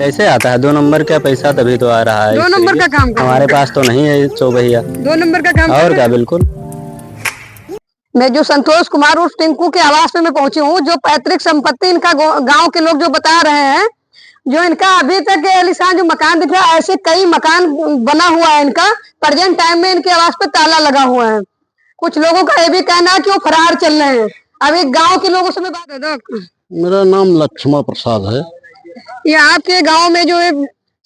कैसे आता है 2 नंबर का पैसा? तभी तो आ रहा है। 2 नंबर का काम कर हमारे पास तो नहीं है चौबहिया। 2 नंबर का काम और क्या, बिल्कुल। मैं जो संतोष कुमार उर्फ टिंकू के आवास पे मैं पहुंची हूँ। जो पैतृक संपत्ति इनका गांव के लोग जो बता रहे हैं, जो इनका अभी तक आलीशान जो मकान दिख रहा है, ऐसे कई मकान बना हुआ है इनका। प्रेजेंट टाइम में इनके आवास पे ताला लगा हुआ है। कुछ लोगों का ये भी कहना है कि वो फरार चल रहे हैं। अभी गांव के लोगों से मैं बात कर दो। मेरा नाम लक्ष्मण प्रसाद है। ये आपके गांव में जो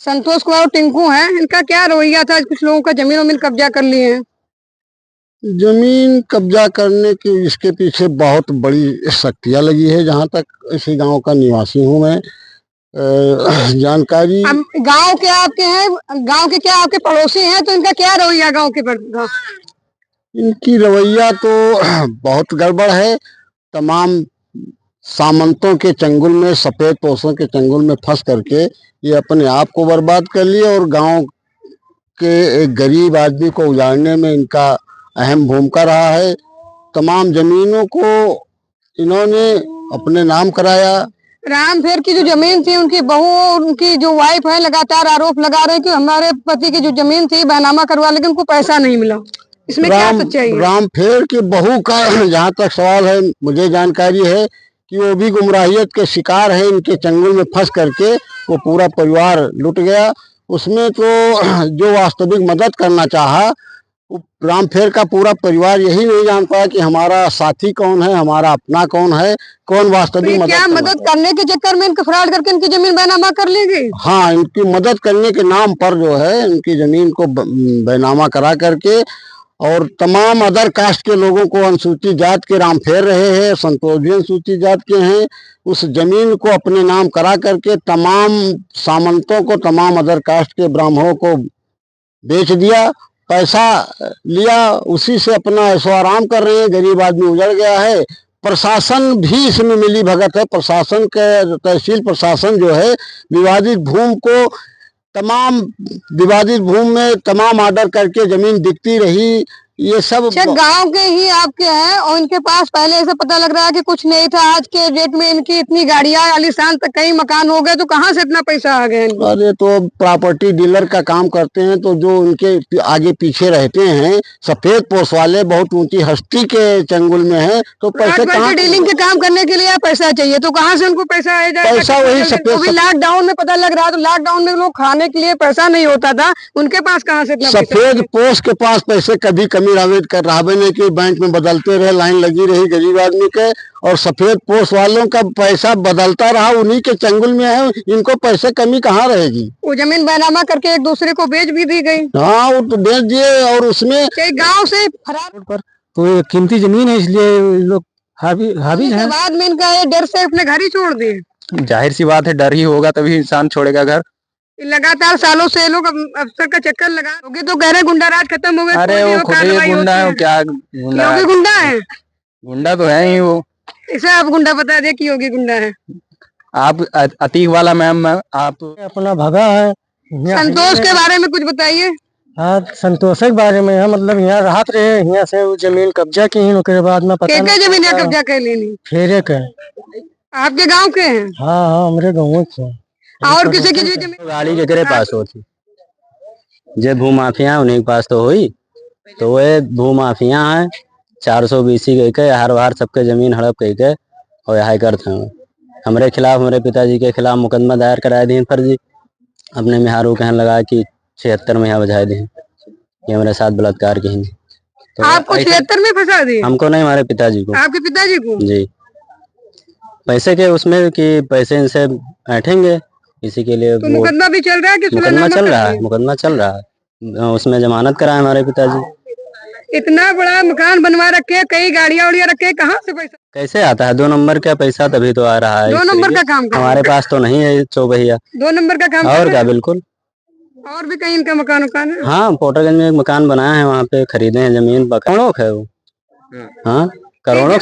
संतोष कुमार और टिंकू हैं, इनका क्या रवैया था? कुछ लोगों का जमीन वमीन कब्जा कर लिए हैं। जमीन कब्जा करने की इसके पीछे बहुत बड़ी शक्तियां लगी है। जहाँ तक इसी गांव का निवासी हूँ मैं, जानकारी। गांव के आपके हैं, गांव के क्या आपके पड़ोसी हैं, तो इनका क्या रवैया गांव के पर? इनकी रवैया तो बहुत गड़बड़ है। तमाम सामंतों के चंगुल में, सफेद पोषों के चंगुल में फंस करके ये अपने आप को बर्बाद कर लिए और गांव के एक गरीब आदमी को उजाड़ने में इनका अहम भूमिका रहा है। तमाम जमीनों को इन्होंने अपने नाम कराया। रामफेर की जो जमीन थी, उनकी बहू, उनकी जो वाइफ है, लगातार आरोप लगा रहे कि हमारे पति की जो जमीन थी बैनामा करवा, लेकिन उनको पैसा नहीं मिला। इसमें क्या सच्चाई है? रामफेर की बहू का जहाँ तक सवाल है, मुझे जानकारी है कि वो भी गुमराहियत के शिकार है। इनके चंगुल में फंस करके वो पूरा परिवार लुट गया। उसमें तो जो वास्तविक मदद करना चाहा, रामफेर का पूरा परिवार यही नहीं जान पाया कि हमारा साथी कौन है, हमारा अपना कौन है, कौन वास्तविक मदद करने के चक्कर में इनके फ्रॉड करके इनकी जमीन बैनामा कर ली गई। हाँ, इनकी मदद करने के नाम पर जो है इनकी जमीन को बैनामा करा करके, और तमाम अदर कास्ट के लोगों को, अनुसूचित जात के रामफेर रहे हैं, संतोष भी अनुसूचित जात के हैं, उस जमीन को अपने नाम करा करके तमाम सामंतों को, तमाम अदर कास्ट के ब्राह्मणों को बेच दिया, पैसा लिया, उसी से अपना ऐशो आराम कर रहे हैं। गरीब आदमी उजड़ गया है। प्रशासन भी इसमें मिली भगत है। प्रशासन के, तहसील प्रशासन जो है, विवादित भूमि को, तमाम विवादित भूमि में तमाम ऑर्डर करके जमीन बिकती रही। ये सब गांव के ही आपके हैं और इनके पास पहले ऐसा पता लग रहा है कि कुछ नहीं था। आज के डेट में इनकी इतनी गाड़ियां, आलीशान तक कई मकान हो गए, तो कहां से इतना पैसा आ गया? अरे तो प्रॉपर्टी डीलर का काम करते हैं, तो जो उनके आगे पीछे रहते हैं सफेद पोष वाले, बहुत ऊंची हस्ती के चंगुल में है, तो पैसे कहाँ? डीलिंग के काम करने के लिए पैसा चाहिए, तो कहाँ से उनको पैसा आ जाएगा? पैसा वही सफेद। लॉकडाउन में पता लग रहा है, तो लॉकडाउन में लोग खाने के लिए पैसा नहीं होता था, उनके पास कहाँ से इतना? सफेद पोष के पास पैसे कभी कमी रावेद कर रहा नहीं कि बैंक में बदलते रहे, लाइन लगी रही गरीब आदमी के, और सफेद पोष वालों का पैसा बदलता रहा, उन्हीं के चंगुल में है। इनको पैसे कमी कहाँ रहेगी? वो जमीन बैनामा करके एक दूसरे को बेच भी दी गई। हाँ, वो तो बेच दिए, और उसमें गांव से फरार पर तो ये कीमती जमीन है, इसलिए लोग हावी हैं। बाद में इनका ये डर से अपने घर ही छोड़ दिए। जाहिर सी बात है, डर ही होगा तभी इंसान छोड़ेगा घर। लगातार सालों से लोग अफसर का चक्कर लगा होगी, तो कह रहे गुंडा राज खत्म हो गया। अरे वो खुद ही गुंडा है, क्या गुंडा है? गुंडा है, गुंडा तो है ही वो। इसे आप गुंडा बता दे कि योगी गुंडा है। आप अतीक वाला मैम, आप अपना भगा है। संतोष के बारे में कुछ बताइए। हाँ, संतोष के बारे में है, मतलब यहाँ राहत रहे, यहाँ से वो जमीन कब्जा की, उसके बाद में पता नहीं जमीन कब्जा कर लेनी। फेरे के आपके गांव के हैं? हाँ हाँ, हमारे गाँव से। और किसी की जमीन गाड़ी केकरे पास होती, जे भूमाफिया उन्हीं के पास तो हुई। तो वे भूमाफिया है, 420 कह के हर बार सबके जमीन हड़प कह के और यहाँ करते हैं। हमारे खिलाफ, हमारे पिताजी के खिलाफ मुकदमा दायर कराए दी फर्जी। अपने मिहारू कहने लगा कि 76 में यहाँ बजाए दी, ये हमारे साथ बलात्कार की। तो आपको 76 में फंसा दी? हमको नहीं, हमारे पिताजी को। आपके पिताजी को? जी, पैसे के उसमें कि पैसे इनसे बैठेंगे, इसी के लिए। तो मुकदमा भी चल रहा है कि? मुकदमा चल रहा है, मुकदमा चल रहा है। उसमें जमानत कराए हमारे पिताजी। इतना बड़ा मकान बनवा रखे, कई गाड़ियां उड़िया रखे, कहाँ से पैसा? कैसे आता है 2 नंबर का पैसा? तभी तो आ रहा है। 2 नंबर का काम हमारे पास तो नहीं है चौबहिया। 2 नंबर का काम और क्या, बिल्कुल। और भी कहीं इनका मकान है? हाँ, पोटरगंज में एक मकान बनाया है, वहाँ पे खरीदे हैं जमीन, करोड़ों है वो। हाँ, करोड़ों।